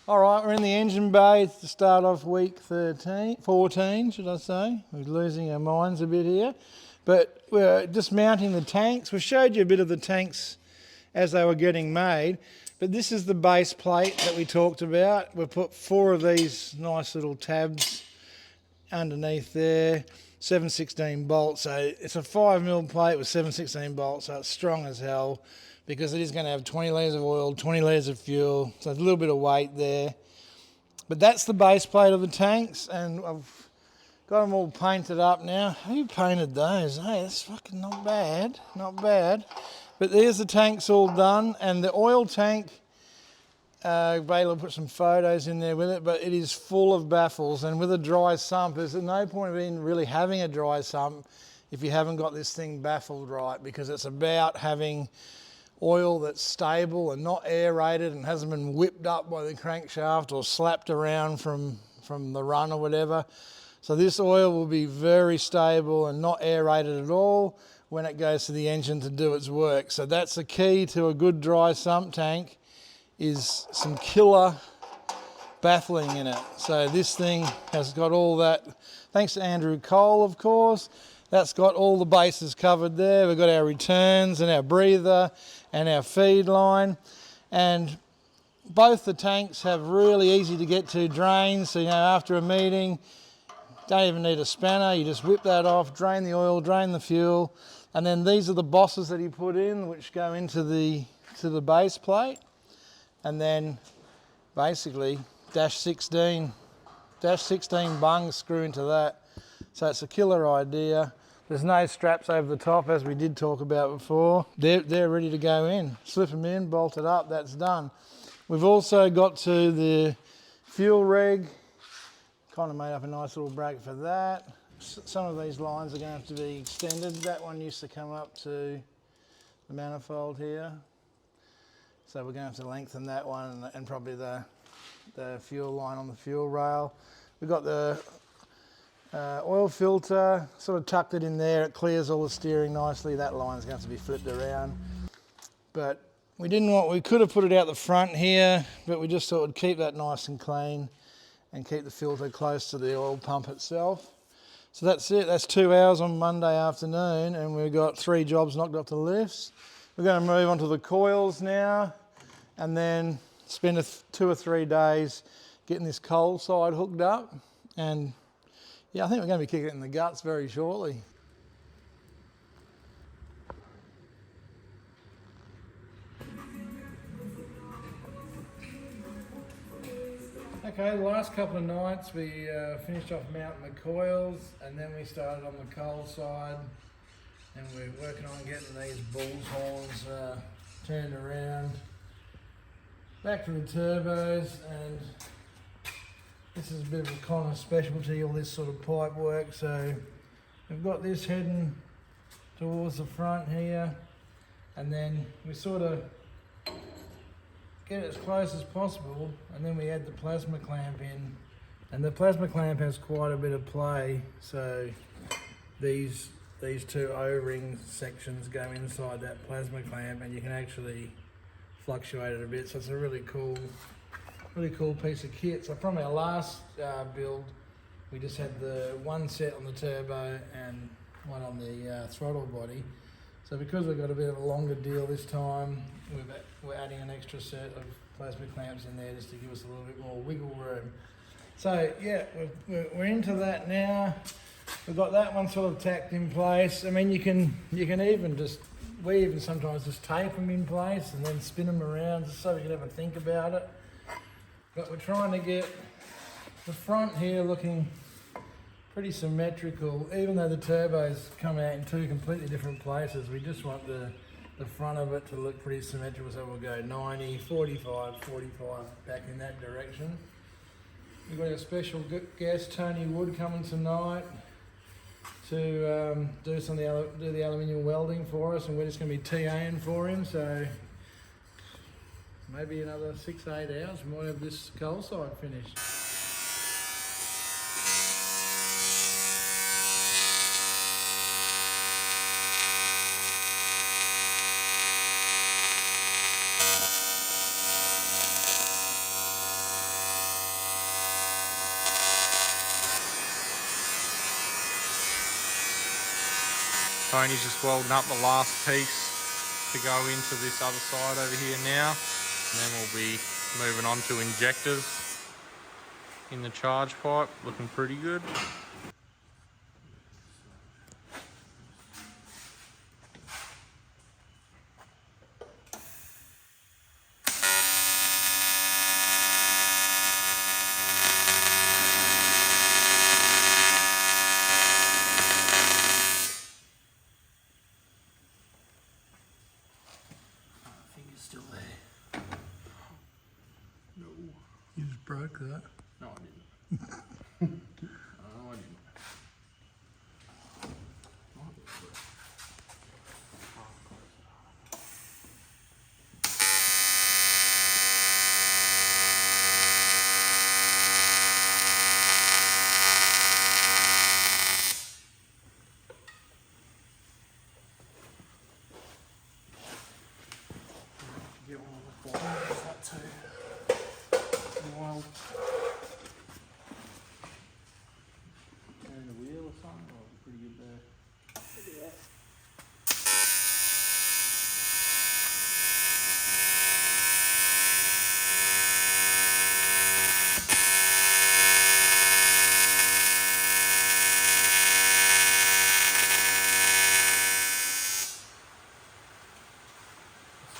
All right, we're in the engine bay. It's the start of week 14, should I say. We're losing our minds a bit here. But we're dismounting the tanks. We showed you a bit of the tanks as they were getting made. But this is the base plate that we talked about. We've put 4 of these nice little tabs underneath there. 7/16 bolts. So it's a 5mm plate with 7/16 bolts, so it's strong as hell, because it is going to have 20 litres of oil, 20 litres of fuel, so there's a little bit of weight there. But that's the base plate of the tanks, and I've got them all painted up now. Who painted those? Hey, that's fucking not bad, not bad. But there's the tanks all done, and the oil tank, Baylor put some photos in there with it, but it is full of baffles, and with a dry sump, there's no point of even really having a dry sump if you haven't got this thing baffled right, because it's about having oil that's stable and not aerated and hasn't been whipped up by the crankshaft or slapped around from the run or whatever. So this oil will be very stable and not aerated at all when it goes to the engine to do its work. So that's the key to a good dry sump tank, is some killer baffling in it. So this thing has got all that, thanks to Andrew Cole of course. That's got all the bases covered there. We've got our returns and our breather and our feed line, and both the tanks have really easy to get to drains. So after a meeting, don't even need a spanner, you just whip that off, drain the oil, drain the fuel, and then these are the bosses that he put in, which go into the base plate. And then basically dash 16 bungs screw into that. So it's a killer idea. There's no straps over the top, as we did talk about before. They're ready to go in. Slip them in, bolt it up, that's done. We've also got to the fuel reg. Kind of made up a nice little bracket for that. Some of these lines are going to have to be extended. That one used to come up to the manifold here. So we're going to have to lengthen that one, and probably the fuel line on the fuel rail. We've got the oil filter, sort of tucked it in there. It clears all the steering nicely. That line's going to have to be flipped around. But we could have put it out the front here, but we just thought we'd keep that nice and clean and keep the filter close to the oil pump itself. So that's it. That's 2 hours on Monday afternoon, and we've got 3 jobs knocked off the lifts. We're going to move on to the coils now, and then spend 2 or 3 days getting this coal side hooked up. And yeah, I think we're going to be kicking it in the guts very shortly. Okay, the last couple of nights we finished off mounting the coils, and then we started on the coal side. And we're working on getting these bull's horns turned around. Back to the turbos, and this is a bit of a kind of specialty, all this sort of pipe work. So we've got this heading towards the front here, and then we sort of get it as close as possible, and then we add the plasma clamp in. And the plasma clamp has quite a bit of play, so these 2 O-ring sections go inside that plasma clamp, and you can actually fluctuate it a bit. So it's a really cool piece of kit. So from our last build, we just had the one set on the turbo and one on the throttle body. So because we've got a bit of a longer deal this time, we're adding an extra set of plasma clamps in there just to give us a little bit more wiggle room. So yeah, we're into that now. We've got that one sort of tacked in place. I mean, you can even we even sometimes just tape them in place and then spin them around just so we can have a think about it. But we're trying to get the front here looking pretty symmetrical. Even though the turbos come out in 2 completely different places, we just want the front of it to look pretty symmetrical. So we'll go 90, 45, 45, back in that direction. We've got our special guest, Tony Wood, coming tonight to do the aluminium welding for us, and we're just going to be TAing for him. So maybe another 6 to 8 hours, we might have this coal side finished. Tony's just welding up the last piece to go into this other side over here now. And then we'll be moving on to injectors in the charge pipe, looking pretty good. Still there. No. You just broke that. No, I didn't. No, I didn't. Get one of the bottom, is that too wild? Turn the wheel or something, or pretty good there. Look at that.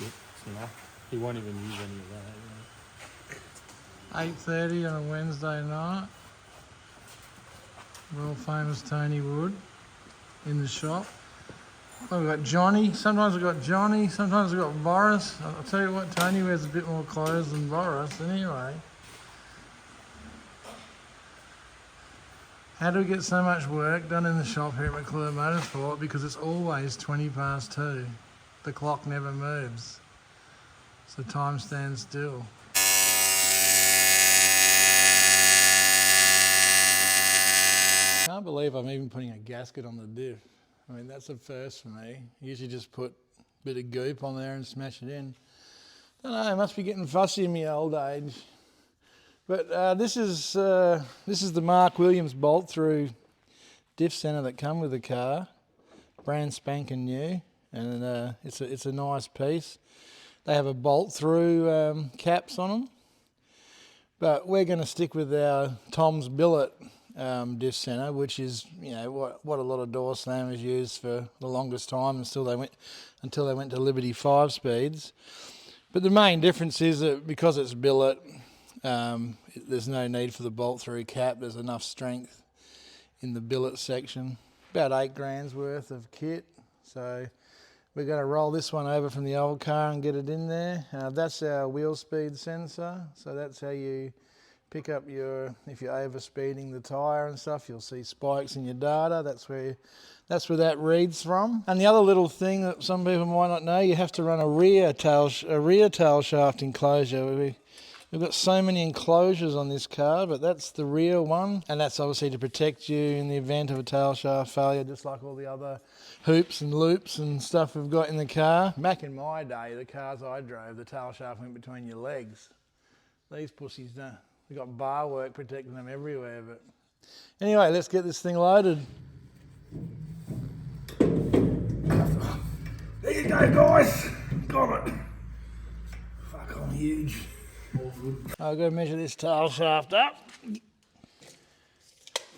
That's enough. He won't even use any of that. 8:30 on a Wednesday night. World famous Tony Wood in the shop. Oh, we've got Johnny. Sometimes we've got Johnny. Sometimes we've got Boris. I'll tell you what, Tony wears a bit more clothes than Boris anyway. How do we get so much work done in the shop here at McClure Motorsport? Because it's always 2:20. The clock never moves. So time stands still. Can't believe I'm even putting a gasket on the diff. I mean, that's a first for me. Usually just put a bit of goop on there and smash it in. Don't know, I must be getting fussy in my old age. But this is the Mark Williams bolt through diff center that come with the car, brand spanking new, and it's a nice piece. They have a bolt through caps on them, but we're going to stick with our Tom's billet diff center, which is, you know, what a lot of door slammers used for the longest time until they went to Liberty 5 speeds. But the main difference is that because it's billet, there's no need for the bolt through cap. There's enough strength in the billet section. About 8 grand's worth of kit. So we're going to roll this one over from the old car and get it in there. That's our wheel speed sensor. So that's how you pick up if you're overspeeding the tyre and stuff, you'll see spikes in your data. That's where that reads from. And the other little thing that some people might not know, you have to run a rear tail shaft enclosure. We've got so many enclosures on this car, but that's the rear one, and that's obviously to protect you in the event of a tail shaft failure, just like all the other hoops and loops and stuff we've got in the car. Back in my day, the cars I drove, the tail shaft went between your legs. These pussies don't. We've got bar work protecting them everywhere. But anyway, let's get this thing loaded. There you go, guys. Got it. Fuck, I'm huge. I've got to measure this tail shaft up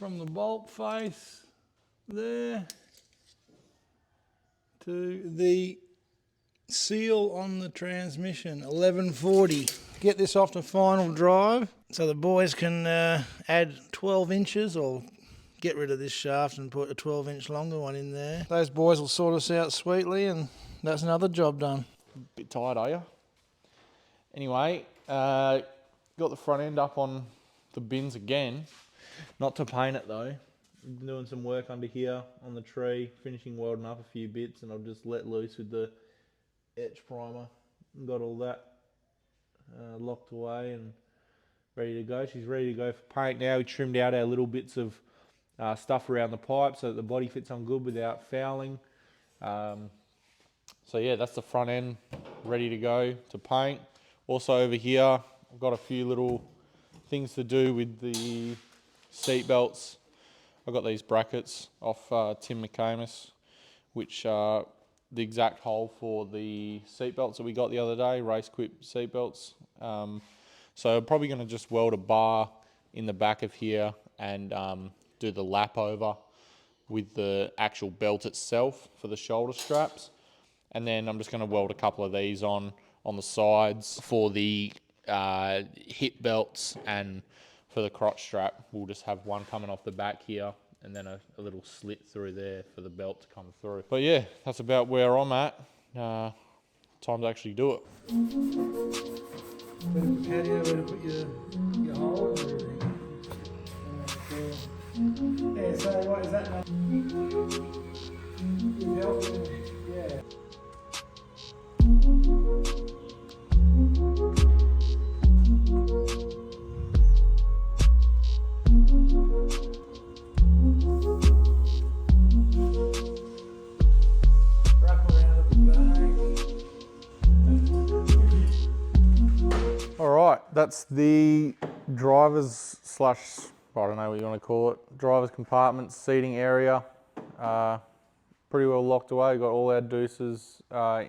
from the bolt face there to the seal on the transmission, 1140. Get this off to final drive so the boys can add 12 inches or get rid of this shaft and put a 12-inch longer one in there. Those boys will sort us out sweetly, and that's another job done. Bit tired, are you? Anyway, got the front end up on the bins again. Not to paint it though. I'm doing some work under here on the tree, finishing welding up a few bits, and I've just let loose with the etch primer. Got all that locked away and ready to go. She's ready to go for paint now. We trimmed out our little bits of stuff around the pipe so that the body fits on good without fouling. So yeah, that's the front end ready to go to paint. Also over here, I've got a few little things to do with the seat belts. I've got these brackets off Tim McCamus. which are the exact hole for the seat belts that we got the other day, race quip seat belts. So I'm probably going to just weld a bar in the back of here and do the lap over with the actual belt itself for the shoulder straps. And then I'm just going to weld a couple of these on the sides for the hip belts, and for the crotch strap we'll just have one coming off the back here and then a little slit through there for the belt to come through. But yeah, that's about where I'm at. Time to actually do it. Patio where to put your hole and everything. Yeah, so what is that? Yeah. Alright, that's the driver's slash, I don't know what you want to call it, driver's compartment seating area. Pretty well locked away. Got all our deuces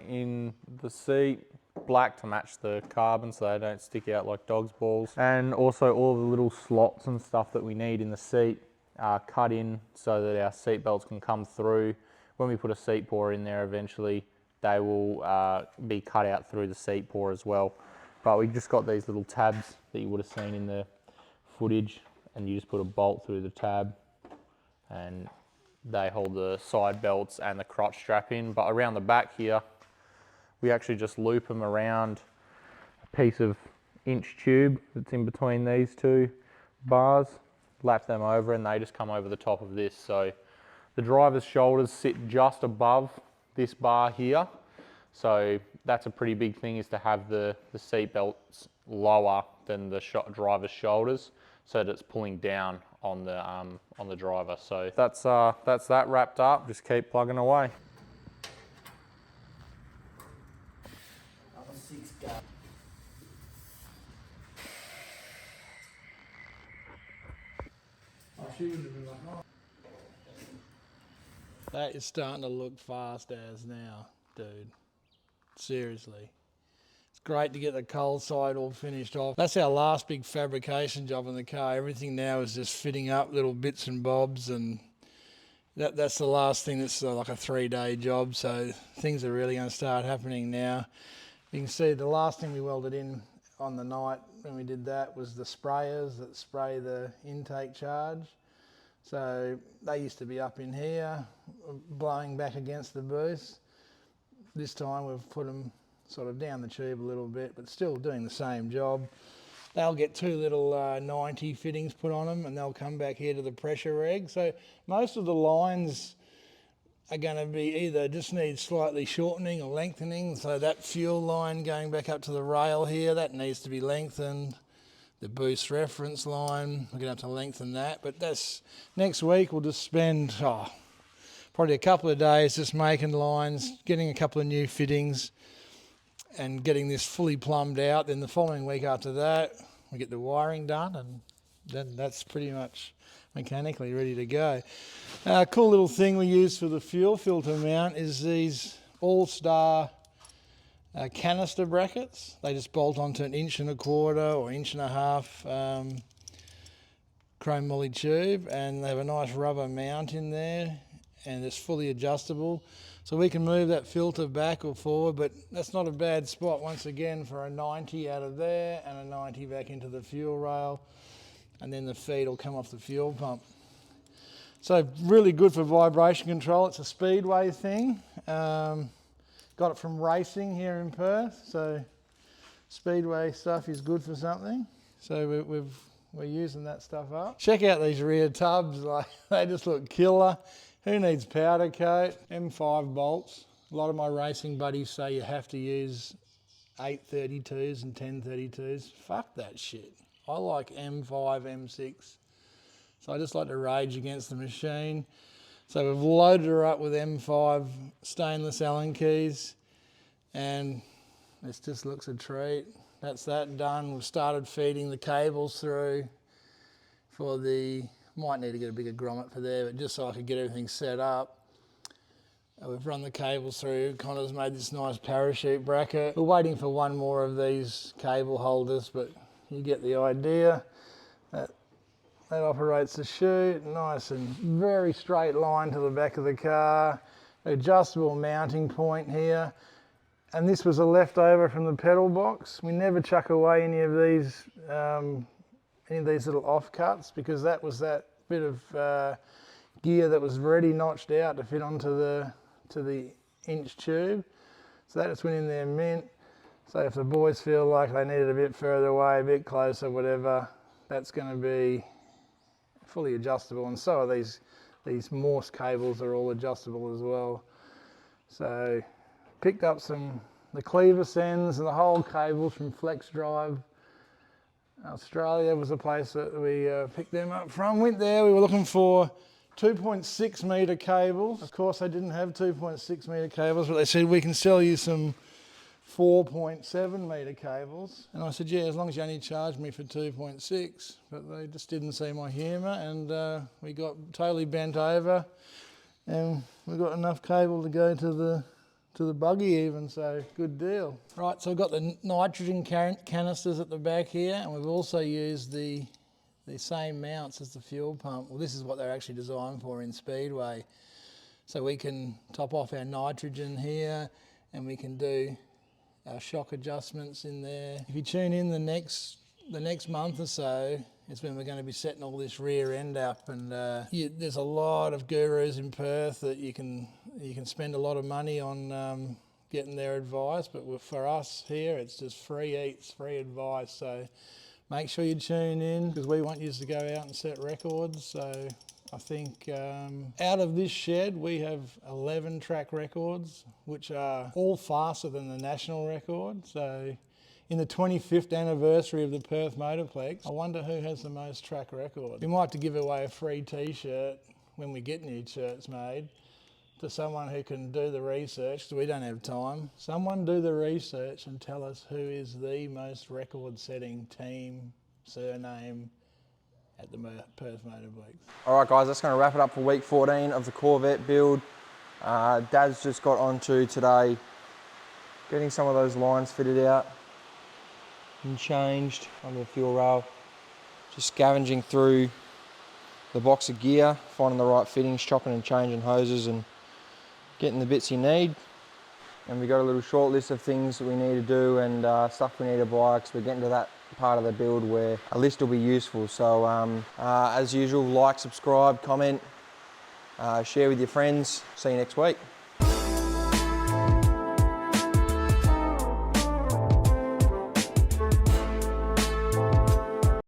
in the seat, black to match the carbon so they don't stick out like dog's balls. And also all the little slots and stuff that we need in the seat are cut in so that our seat belts can come through. When we put a seat paw in there eventually, they will be cut out through the seat paw as well. But we just got these little tabs that you would have seen in the footage, and you just put a bolt through the tab and they hold the side belts and the crotch strap in. But around the back here, we actually just loop them around a piece of inch tube that's in between these two bars, lap them over, and they just come over the top of this. So the driver's shoulders sit just above this bar here. So that's a pretty big thing, is to have the seat belts lower than the driver's shoulders, so that it's pulling down on the driver. So that's that wrapped up. Just keep plugging away. That is starting to look fast as now, dude. Seriously. It's great to get the cold side all finished off. That's our last big fabrication job in the car. Everything now is just fitting up little bits and bobs, and that's the last thing. That's like a 3-day job, so things are really going to start happening now. You can see the last thing we welded in on the night when we did that was the sprayers that spray the intake charge. So they used to be up in here, blowing back against the booth. This time we've put them sort of down the tube a little bit, but still doing the same job. They'll get 2 little 90 fittings put on them, and they'll come back here to the pressure reg. So most of the lines are going to be either just need slightly shortening or lengthening. So that fuel line going back up to the rail here, that needs to be lengthened. The boost reference line, we're going to have to lengthen that. But that's next week. We'll just spend probably a couple of days just making lines, getting a couple of new fittings and getting this fully plumbed out. Then the following week after that, we get the wiring done, and then that's pretty much mechanically ready to go. Cool little thing we use for the fuel filter mount is these All-Star canister brackets. They just bolt onto an 1.25 inch or 1.5 inch chrome moly tube, and they have a nice rubber mount in there, and it's fully adjustable, so we can move that filter back or forward. But that's not a bad spot once again for a 90 out of there and a 90 back into the fuel rail, and then the feed will come off the fuel pump. So really good for vibration control. It's a Speedway thing. Got it from racing here in Perth, so Speedway stuff is good for something. So we're using that stuff up. Check out these rear tubs, like they just look killer. Who needs powder coat? M5 bolts. A lot of my racing buddies say you have to use 832s and 1032s. Fuck that shit. I like M5, M6. So I just like to rage against the machine. So we've loaded her up with M5 stainless Allen keys, and this just looks a treat. That's that done. We've started feeding the cables through for the, might need to get a bigger grommet for there, but just so I could get everything set up. We've run the cables through. Connor's made this nice parachute bracket. We're waiting for one more of these cable holders, but you get the idea. That operates the chute. Nice and very straight line to the back of the car. Adjustable mounting point here. And this was a leftover from the pedal box. We never chuck away any of these little offcuts, because that was that bit of gear that was already notched out to fit onto the inch tube. So that just went in there mint. So if the boys feel like they need it a bit further away, a bit closer, whatever, that's going to be fully adjustable. And so are these Morse cables are all adjustable as well. So picked up the cleaver sends and the whole cables from Flex Drive. Australia was the place that we picked them up from. Went there, we were looking for 2.6 metre cables. Of course, they didn't have 2.6 metre cables, but they said, we can sell you some 4.7 metre cables. And I said, yeah, as long as you only charge me for 2.6. But they just didn't see my humour, and we got totally bent over, and we got enough cable to go to the buggy even, so good deal. Right, so we've got the nitrogen canisters at the back here, and we've also used the same mounts as the fuel pump. Well, this is what they're actually designed for in Speedway. So we can top off our nitrogen here, and we can do our shock adjustments in there. If you tune in the next month or so, it's when we're going to be setting all this rear end up, and there's a lot of gurus in Perth that you can spend a lot of money on getting their advice, but for us here, it's just free eats, free advice. So make sure you tune in, because we want you to go out and set records. So I think out of this shed, we have 11 track records, which are all faster than the national record. So in the 25th anniversary of the Perth Motorplex, I wonder who has the most track records. We might have to give away a free t-shirt when we get new shirts made to someone who can do the research, because we don't have time. Someone do the research and tell us who is the most record-setting team, surname at the Perth Motorplex. All right, guys, that's going to wrap it up for week 14 of the Corvette build. Dad's just got onto today getting some of those lines fitted out and changed on the fuel rail. Just scavenging through the box of gear, finding the right fittings, chopping and changing hoses, and getting the bits you need. And we got a little short list of things that we need to do and stuff we need to buy, because we're getting to that part of the build where a list will be useful. So as usual, like, subscribe, comment, share with your friends. See you next week.